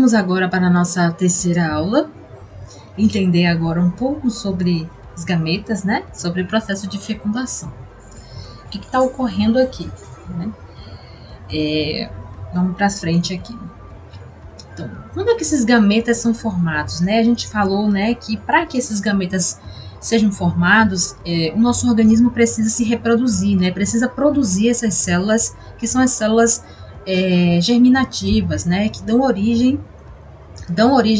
vamos agora para a nossa terceira aula, entender agora um pouco sobre os gametas, né? Sobre o processo de fecundação. O que está ocorrendo aqui, né? Vamos para frente aqui. Então, quando é que esses gametas são formados, né? A gente falou, né, que para que esses gametas sejam formados, o nosso organismo precisa se reproduzir, né? Precisa produzir essas células, que são as células germinativas, né? Que dão origem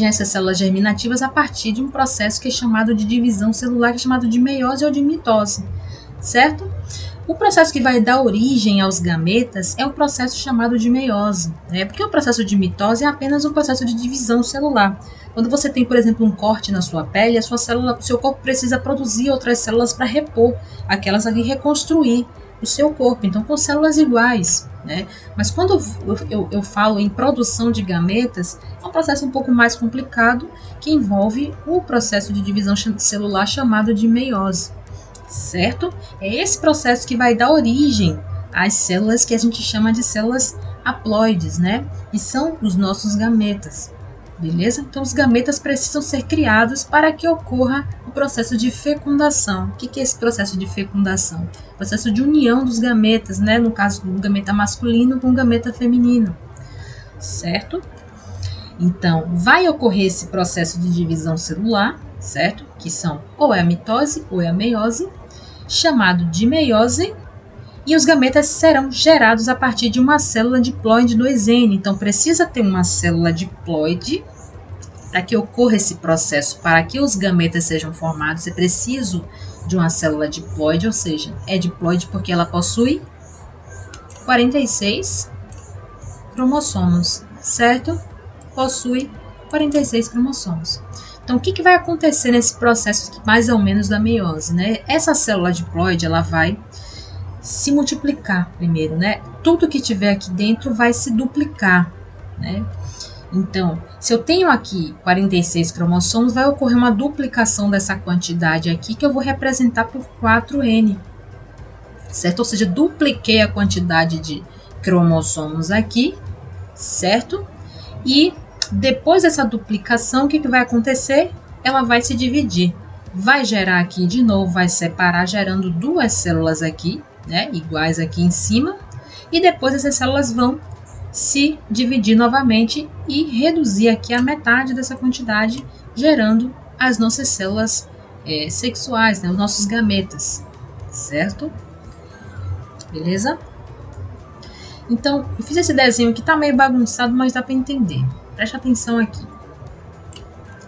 a essas células germinativas a partir de um processo que é chamado de divisão celular, que é chamado de meiose ou de mitose, certo? O processo que vai dar origem aos gametas é o processo chamado de meiose, né? Porque o processo de mitose é apenas um processo de divisão celular. Quando você tem, por exemplo, um corte na sua pele, o seu corpo precisa produzir outras células para repor aquelas ali, reconstruir o seu corpo. Então, com células iguais, né? Mas quando eu falo em produção de gametas, é um processo um pouco mais complicado que envolve o processo de divisão celular chamado de meiose. Certo? É esse processo que vai dar origem às células que a gente chama de células haploides, né? E são os nossos gametas, beleza? Então, os gametas precisam ser criados para que ocorra o processo de fecundação. O que é esse processo de fecundação? O processo de união dos gametas, né? No caso do gameta masculino com o gameta feminino, certo? Então, vai ocorrer esse processo de divisão celular, certo? Que são ou é a mitose ou é a meiose, chamado de meiose, e os gametas serão gerados a partir de uma célula diploide 2N. Então, precisa ter uma célula diploide para que ocorra esse processo. Para que os gametas sejam formados, é preciso de uma célula diploide, ou seja, é diploide porque ela possui 46 cromossomos, certo? Possui 46 cromossomos. Então, o que vai acontecer nesse processo mais ou menos da meiose, né? Essa célula diploide, ela vai se multiplicar primeiro, né? Tudo que tiver aqui dentro vai se duplicar, né? Então, se eu tenho aqui 46 cromossomos, vai ocorrer uma duplicação dessa quantidade aqui, que eu vou representar por 4N, certo? Ou seja, dupliquei a quantidade de cromossomos aqui, certo? E depois dessa duplicação, o que vai acontecer? Ela vai se dividir. Vai gerar aqui de novo, vai separar, gerando duas células aqui, né? Iguais aqui em cima. E depois essas células vão se dividir novamente e reduzir aqui a metade dessa quantidade, gerando as nossas células sexuais, né? Os nossos gametas, certo? Beleza? Então, eu fiz esse desenho que tá meio bagunçado, mas dá para entender. Preste atenção aqui.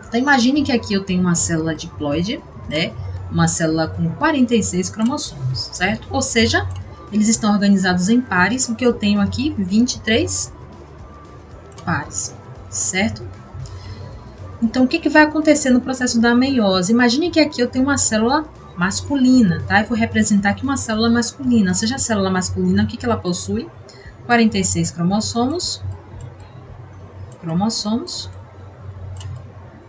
Então, imagine que aqui eu tenho uma célula diploide, né? Uma célula com 46 cromossomos, certo? Ou seja, eles estão organizados em pares, o que eu tenho aqui, 23 pares, certo? Então, o que vai acontecer no processo da meiose? Imagine que aqui eu tenho uma célula masculina, tá? Eu vou representar aqui uma célula masculina. Ou seja, a célula masculina, o que ela possui? 46 cromossomos.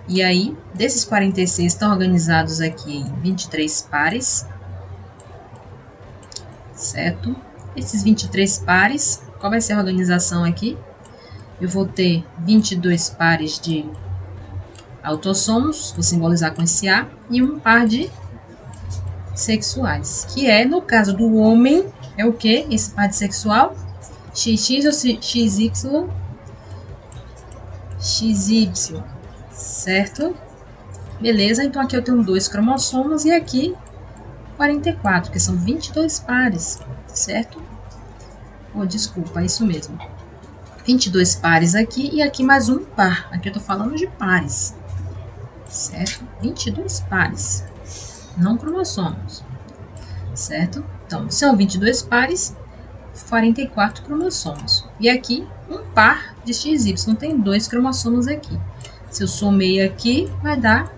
E aí, desses 46 estão organizados aqui em 23 pares, certo? Esses 23 pares, qual vai ser a organização aqui? Eu vou ter 22 pares de autossomos, vou simbolizar com esse A, e um par de sexuais, que é, no caso do homem, é o que? Esse par de sexual? XX ou XY? XY, certo? Beleza, então aqui eu tenho 2 cromossomos e aqui 44, que são 22 pares, certo? Oh, desculpa, é isso mesmo. 22 pares aqui e aqui mais um par. Aqui eu tô falando de pares, certo? 22 pares, não cromossomos, certo? Então, são 22 pares, 44 cromossomos. E aqui, um par de XY, tem 2 cromossomos aqui. Se eu somei aqui, vai dar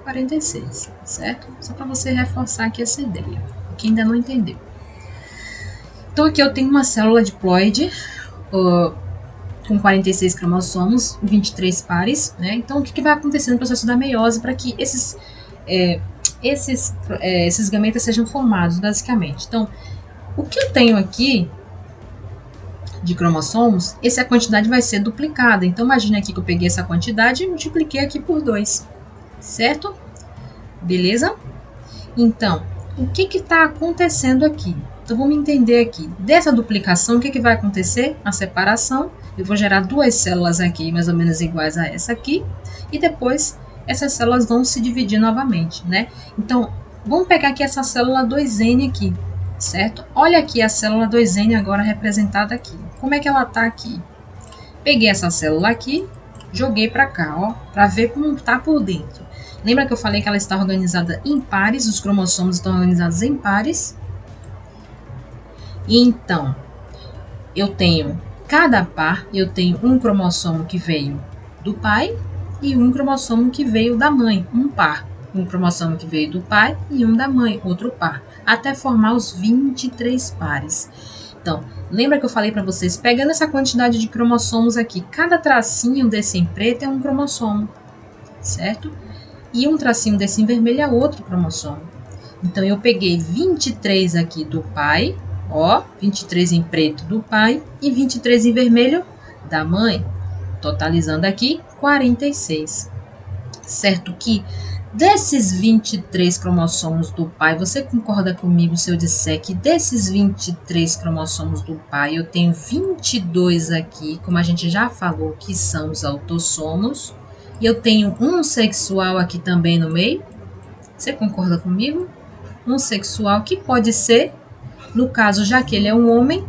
46, certo? Só para você reforçar aqui essa ideia, quem ainda não entendeu. Então, aqui eu tenho uma célula diploide com 46 cromossomos, 23 pares, né? Então, o que vai acontecer no processo da meiose para que esses gametas sejam formados, basicamente? Então, o que eu tenho aqui de cromossomos, essa quantidade vai ser duplicada. Então, imagine aqui que eu peguei essa quantidade e multipliquei aqui por 2, certo? Beleza? Então, o que está acontecendo aqui? Então, vamos entender aqui. Dessa duplicação, o que vai acontecer? A separação. Eu vou gerar duas células aqui, mais ou menos iguais a essa aqui. E depois, essas células vão se dividir novamente, né? Então, vamos pegar aqui essa célula 2N aqui, certo? Olha aqui a célula 2N agora representada aqui. Como é que ela está aqui? Peguei essa célula aqui, joguei para cá, ó, para ver como está por dentro. Lembra que eu falei que ela está organizada em pares, os cromossomos estão organizados em pares? Então, eu tenho, cada par, eu tenho um cromossomo que veio do pai e um cromossomo que veio da mãe, um par. Um cromossomo que veio do pai e um da mãe, outro par, até formar os 23 pares. Então, lembra que eu falei para vocês, pegando essa quantidade de cromossomos aqui, cada tracinho desse em preto é um cromossomo, certo? E um tracinho desse em vermelho é outro cromossomo. Então, eu peguei 23 aqui do pai, ó, 23 em preto do pai e 23 em vermelho da mãe, totalizando aqui 46. Certo que desses 23 cromossomos do pai, você concorda comigo se eu disser que desses 23 cromossomos do pai, eu tenho 22 aqui, como a gente já falou, que são os autossomos, e eu tenho um sexual aqui também no meio? Você concorda comigo? Um sexual que pode ser, no caso, já que ele é um homem,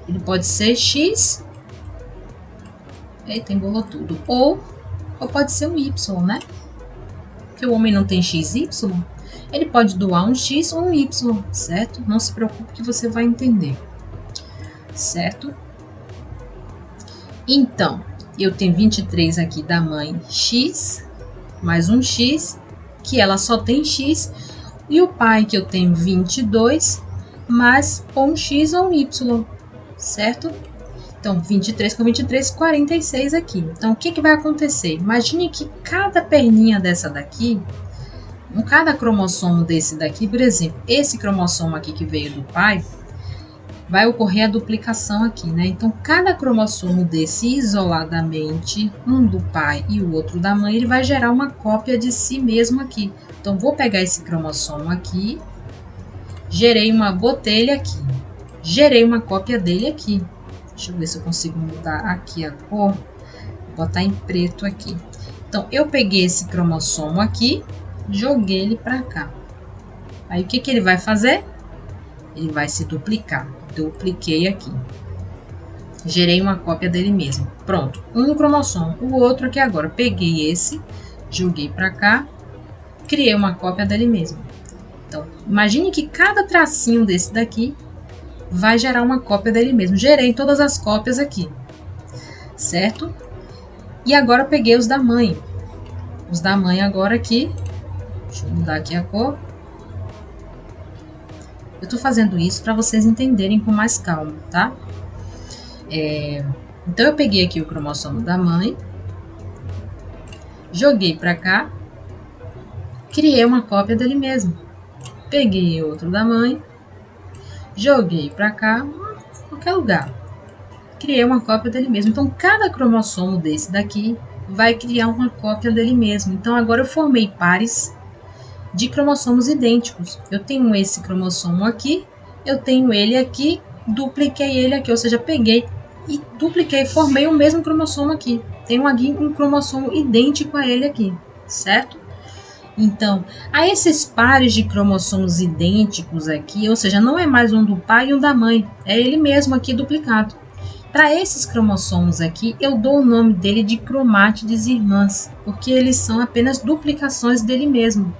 ele pode ser X, eita, embolou tudo, ou pode ser um Y, né? Porque o homem não tem XY, ele pode doar um X ou um Y, certo? Não se preocupe que você vai entender, certo? Então, eu tenho 23 aqui da mãe X, mais um X, que ela só tem X, e o pai que eu tenho 22, mais ou um X ou um Y, certo? Então, 23 com 23, 46 aqui. Então, o que vai acontecer? Imagine que cada perninha dessa daqui, cada cromossomo desse daqui, por exemplo, esse cromossomo aqui que veio do pai, vai ocorrer a duplicação aqui, né? Então, cada cromossomo desse isoladamente, um do pai e o outro da mãe, ele vai gerar uma cópia de si mesmo aqui. Então, vou pegar esse cromossomo aqui, botei ele aqui, gerei uma cópia dele aqui. Deixa eu ver se eu consigo mudar aqui a cor, vou botar em preto aqui. Então, eu peguei esse cromossomo aqui, joguei ele para cá. Aí, o que ele vai fazer? Ele vai se duplicar. Dupliquei aqui. Gerei uma cópia dele mesmo. Pronto, um cromossomo. O outro aqui agora, peguei esse, joguei para cá, criei uma cópia dele mesmo. Então, imagine que cada tracinho desse daqui vai gerar uma cópia dele mesmo. Gerei todas as cópias aqui, certo? E agora eu peguei os da mãe. Os da mãe agora aqui. Deixa eu mudar aqui a cor. Eu tô fazendo isso para vocês entenderem com mais calma, tá? Então, eu peguei aqui o cromossomo da mãe. Joguei para cá. Criei uma cópia dele mesmo. Peguei outro da mãe. Joguei para cá, qualquer lugar. Criei uma cópia dele mesmo. Então, cada cromossomo desse daqui vai criar uma cópia dele mesmo. Então, agora eu formei pares de cromossomos idênticos. Eu tenho esse cromossomo aqui, eu tenho ele aqui, dupliquei ele aqui. Ou seja, peguei e dupliquei, formei o mesmo cromossomo aqui. Tenho aqui um cromossomo idêntico a ele aqui, certo? Então, a esses pares de cromossomos idênticos aqui, ou seja, não é mais um do pai e um da mãe, é ele mesmo aqui duplicado. Para esses cromossomos aqui, eu dou o nome dele de cromátides irmãs, porque eles são apenas duplicações dele mesmo.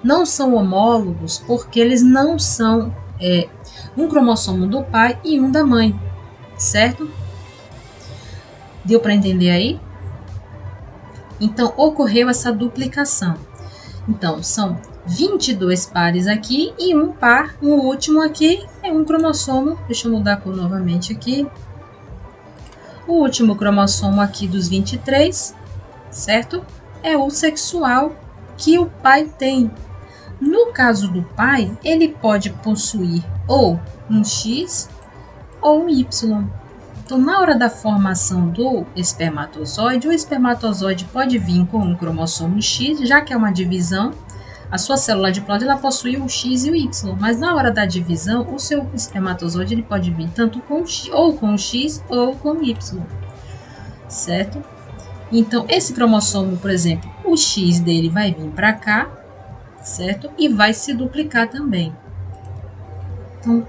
Não são homólogos, porque eles não são um cromossomo do pai e um da mãe, certo? Deu para entender aí? Então, ocorreu essa duplicação. Então, são 22 pares aqui e um par, o último aqui é um cromossomo. Deixa eu mudar a cor novamente aqui. O último cromossomo aqui dos 23, certo? É o sexual que o pai tem. No caso do pai, ele pode possuir ou um X ou um Y, Então, na hora da formação do espermatozoide, o espermatozoide pode vir com um cromossomo X, já que é uma divisão. A sua célula diploide ela possui o X e o Y, mas na hora da divisão, o seu espermatozoide ele pode vir tanto com o X ou com o Y, certo? Então, esse cromossomo, por exemplo, o X dele vai vir para cá, certo? E vai se duplicar também. Então,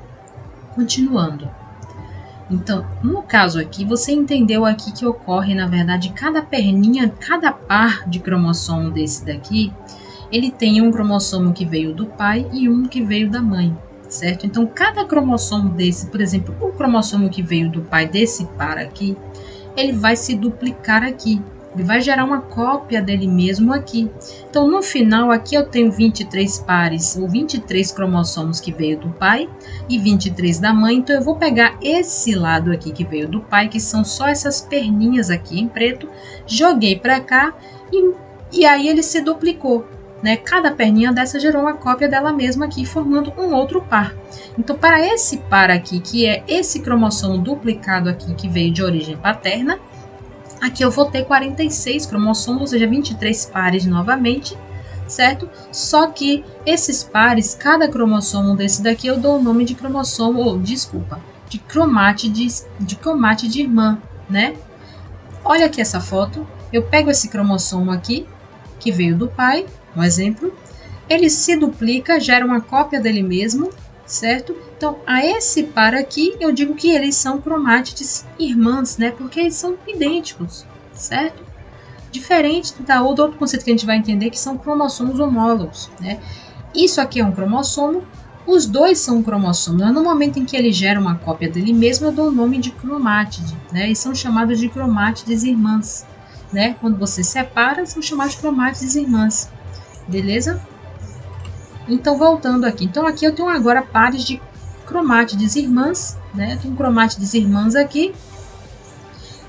continuando. Então, no caso aqui, você entendeu aqui que ocorre, na verdade, cada perninha, cada par de cromossomo desse daqui, ele tem um cromossomo que veio do pai e um que veio da mãe, certo? Então, cada cromossomo desse, por exemplo, o cromossomo que veio do pai desse par aqui, ele vai se duplicar aqui. Ele vai gerar uma cópia dele mesmo aqui. Então, no final, aqui eu tenho 23 pares, ou 23 cromossomos que veio do pai e 23 da mãe. Então, eu vou pegar esse lado aqui que veio do pai, que são só essas perninhas aqui em preto, joguei para cá e aí ele se duplicou, né? Cada perninha dessa gerou uma cópia dela mesma aqui, formando um outro par. Então, para esse par aqui, que é esse cromossomo duplicado aqui, que veio de origem paterna, aqui eu vou ter 46 cromossomos, ou seja, 23 pares novamente, certo? Só que esses pares, cada cromossomo desse daqui, eu dou o nome de cromossomo, ou desculpa, de cromátide irmã, né? Olha aqui essa foto, eu pego esse cromossomo aqui, que veio do pai, um exemplo, ele se duplica, gera uma cópia dele mesmo, certo? Então, a esse par aqui, eu digo que eles são cromátides irmãs, né? Porque eles são idênticos, certo? Diferente do outro conceito que a gente vai entender, que são cromossomos homólogos, né? Isso aqui é um cromossomo, os dois são cromossomos. No momento em que ele gera uma cópia dele mesmo, eu dou o nome de cromátide, né? E são chamados de cromátides irmãs, né? Quando você separa, são chamados de cromátides irmãs, beleza? Então, voltando aqui. Então, aqui eu tenho agora pares de cromátides irmãs, né? Tem cromátides irmãs aqui,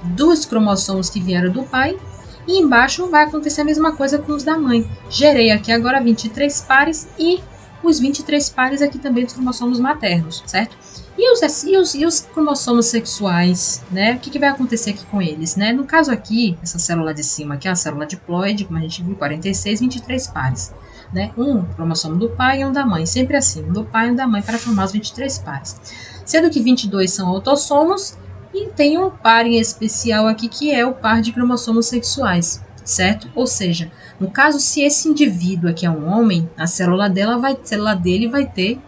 dos cromossomos que vieram do pai. E embaixo vai acontecer a mesma coisa com os da mãe. Gerei aqui agora 23 pares e os 23 pares aqui também dos cromossomos maternos, certo? E os cromossomos sexuais, né? O que vai acontecer aqui com eles, né? No caso aqui, essa célula de cima aqui é a célula diploide, como a gente viu, 46, 23 pares. Né? Um cromossomo do pai e um da mãe, sempre assim, um do pai e um da mãe para formar os 23 pares. Sendo que 22 são autossomos e tem um par em especial aqui que é o par de cromossomos sexuais, certo? Ou seja, no caso, se esse indivíduo aqui é um homem, a célula dele vai ter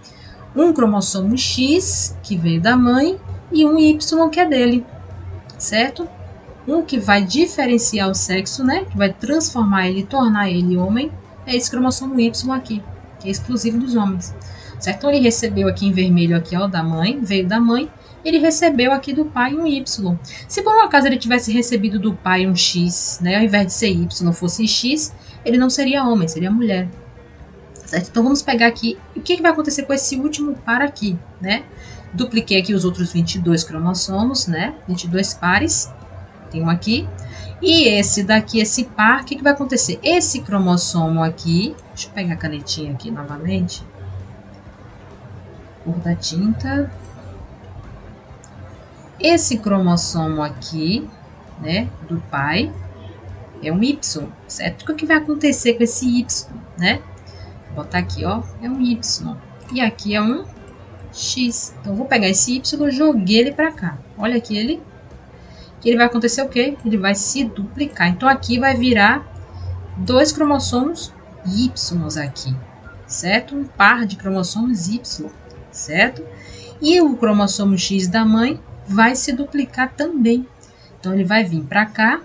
um cromossomo X, que veio da mãe, e um Y, que é dele, certo? Um que vai diferenciar o sexo, né? Que vai transformar ele, tornar ele homem, é esse cromossomo Y aqui, que é exclusivo dos homens, certo? Então, ele recebeu aqui em vermelho, aqui, ó, da mãe, veio da mãe, ele recebeu aqui do pai um Y. Se por um acaso ele tivesse recebido do pai um X, né, ao invés de ser Y, fosse X, ele não seria homem, seria mulher, certo? Então, vamos pegar aqui, o que vai acontecer com esse último par aqui, né? Dupliquei aqui os outros 22 cromossomos, né, 22 pares, tem um aqui. E esse daqui, esse par, o que vai acontecer? Esse cromossomo aqui, deixa eu pegar a canetinha aqui novamente, cor da tinta. Esse cromossomo aqui, né, do pai, é um Y, certo? O que vai acontecer com esse Y, né? Vou botar aqui, ó, é um Y. E aqui é um X. Então, eu vou pegar esse Y e joguei ele para cá. Olha aqui ele. Que ele vai acontecer o quê? Ele vai se duplicar. Então, aqui vai virar dois cromossomos Y aqui, certo? Um par de cromossomos Y, certo? E o cromossomo X da mãe vai se duplicar também. Então, ele vai vir para cá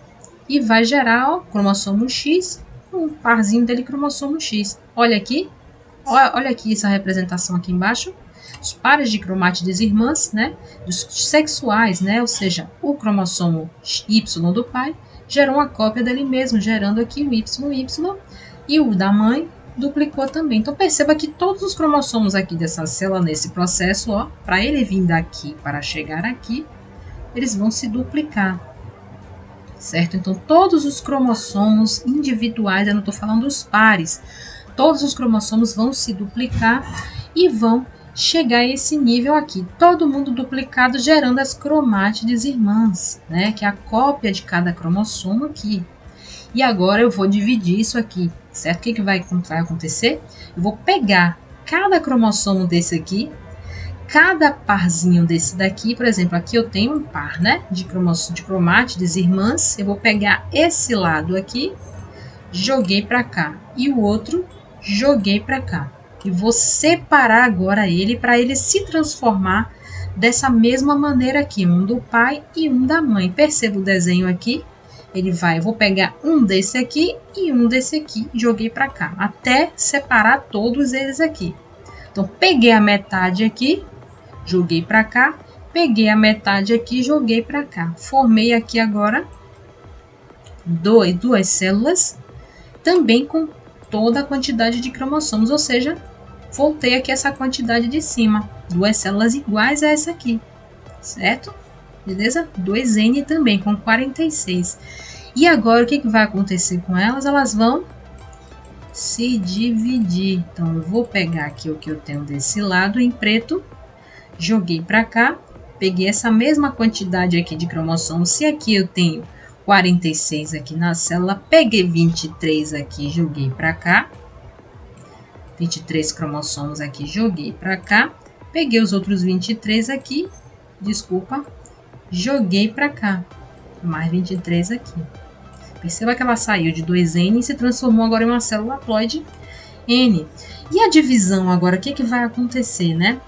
e vai gerar, ó, cromossomo X, um parzinho dele, cromossomo X. Olha aqui, olha aqui essa representação aqui embaixo. Os pares de cromátides irmãs, né, dos sexuais, né, ou seja, o cromossomo Y do pai gerou uma cópia dele mesmo, gerando aqui o YY, e o da mãe duplicou também. Então, perceba que todos os cromossomos aqui dessa célula, nesse processo, ó, para ele vir daqui para chegar aqui, eles vão se duplicar, certo? Então, todos os cromossomos individuais, eu não estou falando dos pares, todos os cromossomos vão se duplicar e vão chegar a esse nível aqui. Todo mundo duplicado gerando as cromátides irmãs, né? Que é a cópia de cada cromossomo aqui. E agora eu vou dividir isso aqui, certo? O que vai acontecer? Eu vou pegar cada cromossomo desse aqui, cada parzinho desse daqui, por exemplo, aqui eu tenho um par, né? De cromátides irmãs. Eu vou pegar esse lado aqui, joguei para cá, e o outro joguei para cá. E vou separar agora ele para ele se transformar dessa mesma maneira aqui, um do pai e um da mãe. Perceba o desenho aqui? Eu vou pegar um desse aqui e um desse aqui, joguei para cá, até separar todos eles aqui. Então, peguei a metade aqui, joguei para cá, peguei a metade aqui, joguei para cá. Formei aqui agora duas células, também com toda a quantidade de cromossomos, ou seja, voltei aqui essa quantidade de cima, duas células iguais a essa aqui, certo? Beleza? 2N também, com 46. E agora, o que vai acontecer com elas? Elas vão se dividir. Então, eu vou pegar aqui o que eu tenho desse lado em preto, joguei para cá, peguei essa mesma quantidade aqui de cromossomos. Se aqui eu tenho 46 aqui na célula, peguei 23 aqui, joguei para cá. 23 cromossomos aqui, joguei para cá. Peguei os outros 23 aqui, desculpa, joguei para cá, mais 23 aqui. Perceba que ela saiu de 2N e se transformou agora em uma célula haploide N. E a divisão agora, o que vai acontecer, né?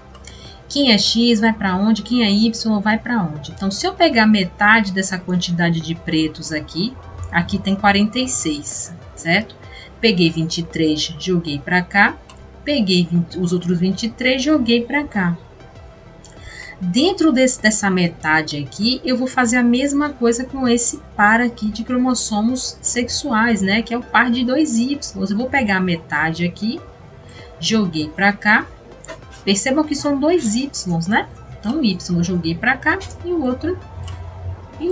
Quem é X vai para onde, quem é Y vai para onde. Então, se eu pegar metade dessa quantidade de pretos aqui, aqui tem 46, certo? Peguei 23, joguei para cá. Peguei os outros 23, joguei para cá. Dentro dessa metade aqui, eu vou fazer a mesma coisa com esse par aqui de cromossomos sexuais, né? Que é o par de 2Y. Eu vou pegar a metade aqui, joguei para cá. Percebam que são 2Y, né? Então, Y eu joguei para cá e o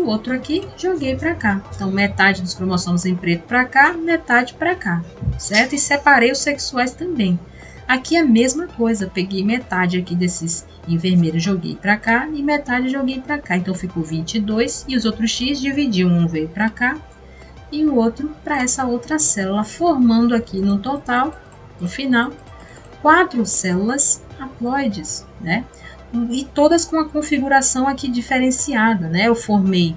outro aqui joguei para cá. Então, metade dos cromossomos em preto para cá, metade para cá, certo? E separei os sexuais também. Aqui é a mesma coisa, peguei metade aqui desses em vermelho, joguei para cá e metade joguei para cá. Então, ficou 22 e os outros X dividiu, um veio para cá e o outro para essa outra célula, formando aqui no total, no final, 4 células haploides, né? E todas com a configuração aqui diferenciada, né? Eu formei,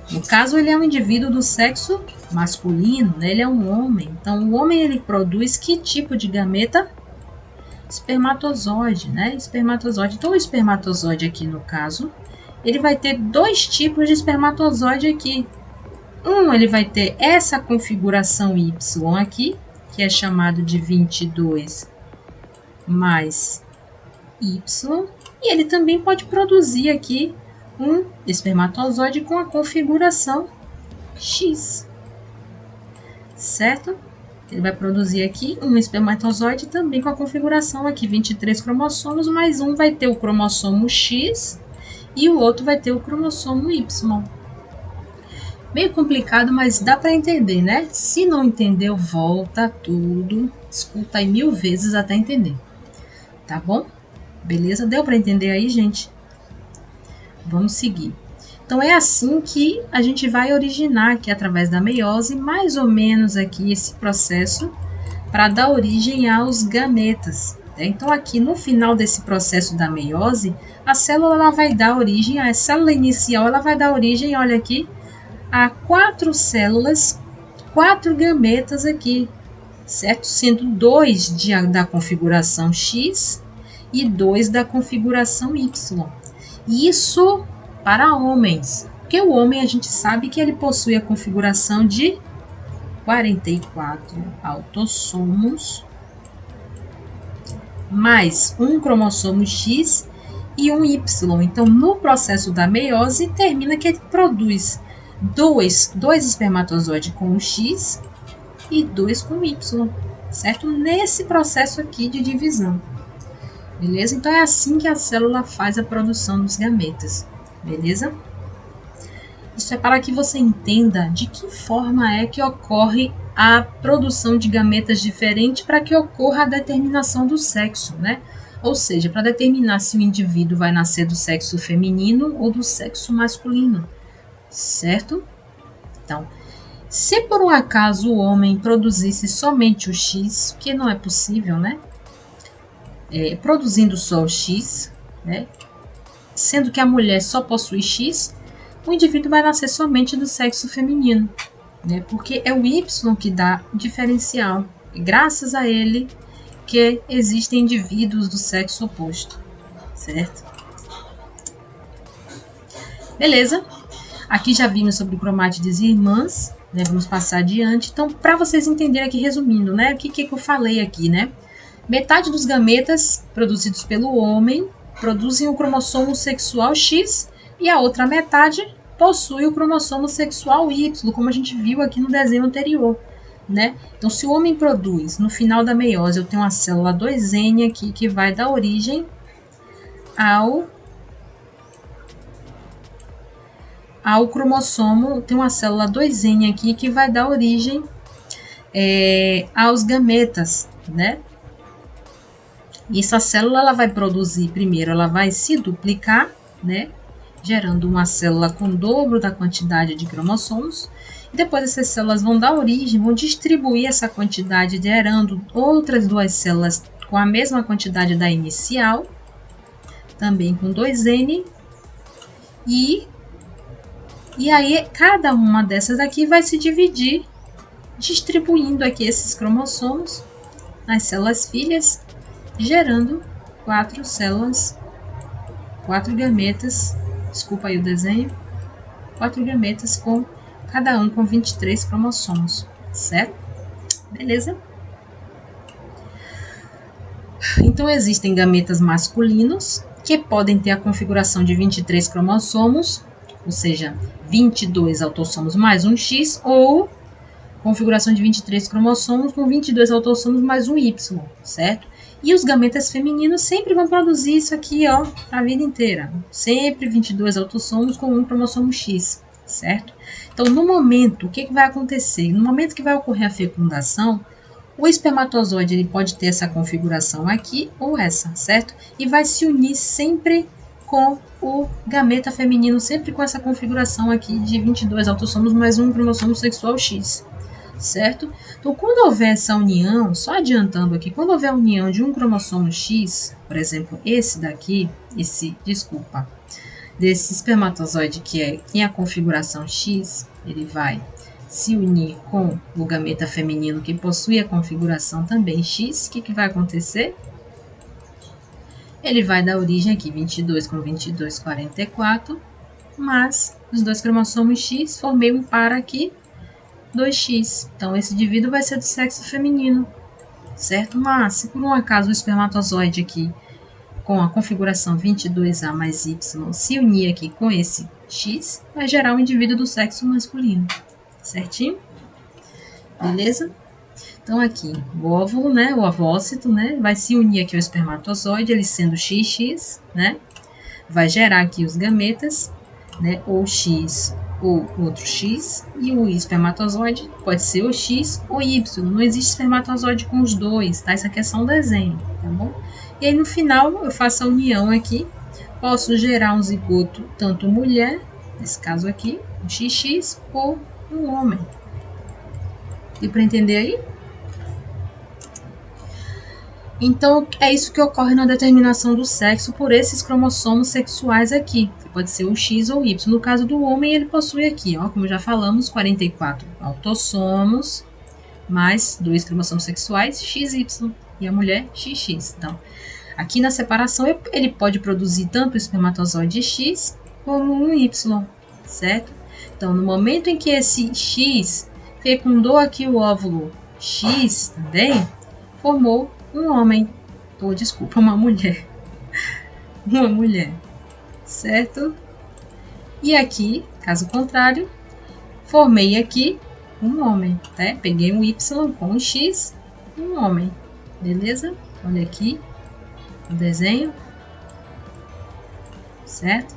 no caso, ele é um indivíduo do sexo masculino, né? Ele é um homem. Então, o homem, ele produz que tipo de gameta? Espermatozoide, né? Espermatozoide. Então, o espermatozoide aqui, no caso, ele vai ter dois tipos de espermatozoide aqui. Ele vai ter essa configuração Y aqui, que é chamado de 22 mais Y. E ele também pode produzir aqui um espermatozoide com a configuração X, certo? Ele vai produzir aqui um espermatozoide também com a configuração aqui, 23 cromossomos, mais um vai ter o cromossomo X e o outro vai ter o cromossomo Y. Meio complicado, mas dá para entender, né? Se não entendeu, volta tudo, escuta aí 1000 vezes até entender, tá bom? Beleza? Deu para entender aí, gente? Vamos seguir. Então, é assim que a gente vai originar aqui, através da meiose, mais ou menos aqui esse processo para dar origem aos gametas. Então, aqui no final desse processo da meiose, a célula ela vai dar origem, a célula inicial ela vai dar origem, olha aqui, a 4 células, 4 gametas aqui, certo? Sendo 2 da configuração X e 2 da configuração Y. Isso para homens, porque o homem a gente sabe que ele possui a configuração de 44 autossomos, mais um cromossomo X e um Y. Então, no processo da meiose, termina que ele produz dois espermatozoides com o X e 2 com o Y, certo? Nesse processo aqui de divisão, beleza? Então, é assim que a célula faz a produção dos gametas. Beleza? Isso é para que você entenda de que forma é que ocorre a produção de gametas diferentes para que ocorra a determinação do sexo, né? Ou seja, para determinar se o indivíduo vai nascer do sexo feminino ou do sexo masculino, certo? Então, se por um acaso o homem produzisse somente o X, que não é possível, né? Produzindo só o X, né? Sendo que a mulher só possui X, o indivíduo vai nascer somente do sexo feminino, né? Porque é o Y que dá o diferencial. Graças a ele que existem indivíduos do sexo oposto, certo? Beleza? Aqui já vimos sobre cromátides e irmãs, né? Vamos passar adiante. Então, para vocês entenderem aqui, resumindo, né? O que eu falei aqui, né? Metade dos gametas produzidos pelo homem produzem o cromossomo sexual X e a outra metade possui o cromossomo sexual Y, como a gente viu aqui no desenho anterior, né? Então, se o homem produz, no final da meiose, eu tenho uma célula 2N aqui que vai dar origem ao cromossomo, tem uma célula 2N aqui que vai dar origem aos gametas, né? E essa célula ela vai produzir, primeiro ela vai se duplicar, né? Gerando uma célula com o dobro da quantidade de cromossomos. E depois essas células vão dar origem, vão distribuir essa quantidade, gerando outras duas células com a mesma quantidade da inicial, também com 2N. E aí cada uma dessas aqui vai se dividir, distribuindo aqui esses cromossomos nas células filhas, gerando 4 células, 4 gametas, desculpa aí o desenho, 4 gametas com cada um com 23 cromossomos, certo? Beleza? Então existem gametas masculinos que podem ter a configuração de 23 cromossomos, ou seja, 22 autossomos mais um X, ou configuração de 23 cromossomos com 22 autossomos mais um Y, certo? E os gametas femininos sempre vão produzir isso aqui, ó, a vida inteira. Sempre 22 autossomos com um cromossomo X, certo? Então, no momento, o que vai acontecer? No momento que vai ocorrer a fecundação, o espermatozoide ele pode ter essa configuração aqui ou essa, certo? E vai se unir sempre com o gameta feminino, sempre com essa configuração aqui de 22 autossomos mais um cromossomo sexual X, certo? Então, quando houver essa união, só adiantando aqui, quando houver a união de um cromossomo X, por exemplo, esse daqui, desse espermatozoide que tem a configuração X, ele vai se unir com o gameta feminino que possui a configuração também X, o que vai acontecer? Ele vai dar origem aqui, 22 com 22, 44, mas os dois cromossomos X formei um par aqui, 2x. Então, esse indivíduo vai ser do sexo feminino, certo? Mas, se por um acaso o espermatozoide aqui, com a configuração 22A mais Y, se unir aqui com esse X, vai gerar um indivíduo do sexo masculino, certinho? Beleza? Então, aqui, o óvulo, né, o ovócito, né, vai se unir aqui ao espermatozoide, ele sendo XX, né, vai gerar aqui os gametas, né, ou X ou outro X, e o espermatozoide pode ser o X ou Y, não existe espermatozoide com os dois, tá? Isso aqui é só um desenho, tá bom? E aí no final eu faço a união aqui, posso gerar um zigoto tanto mulher, nesse caso aqui, um XX, ou um homem. Deu para entender aí? Então, é isso que ocorre na determinação do sexo por esses cromossomos sexuais aqui. Pode ser o X ou Y. No caso do homem, ele possui aqui, ó, como já falamos, 44 autossomos, mais 2 cromossomos sexuais, XY, e a mulher, XX. Então, aqui na separação, ele pode produzir tanto o espermatozoide X como um Y, certo? Então, no momento em que esse X fecundou aqui o óvulo X também, formou um homem, ou desculpa, uma mulher. Uma mulher, certo? E aqui, caso contrário, formei aqui um homem, né? Peguei um Y com um X, um homem, beleza? Olha aqui o desenho, certo?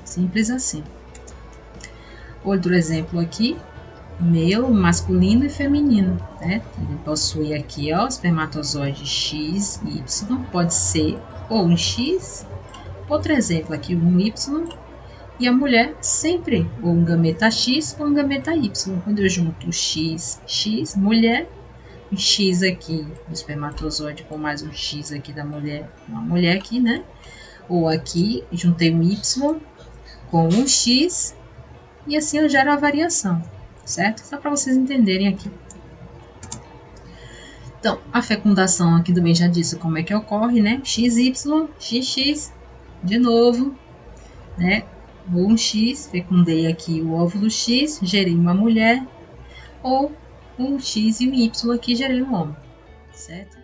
Simples assim. Outro exemplo aqui, Meu, masculino e feminino, né? Ele possui aqui, ó, espermatozoide X, Y, pode ser ou um X, outro exemplo aqui, um Y, e a mulher sempre ou um gameta X ou um gameta Y. Quando eu junto X, X, mulher, um X aqui do espermatozoide com mais um X aqui da mulher, uma mulher aqui, né? Ou aqui, juntei um Y com um X e assim eu gero a variação, certo? Só para vocês entenderem aqui. Então, a fecundação aqui também já disse como é que ocorre, né? XY, XX, de novo, né? Ou um X, fecundei aqui o óvulo X, gerei uma mulher, ou um X e um Y aqui, gerei um homem, certo?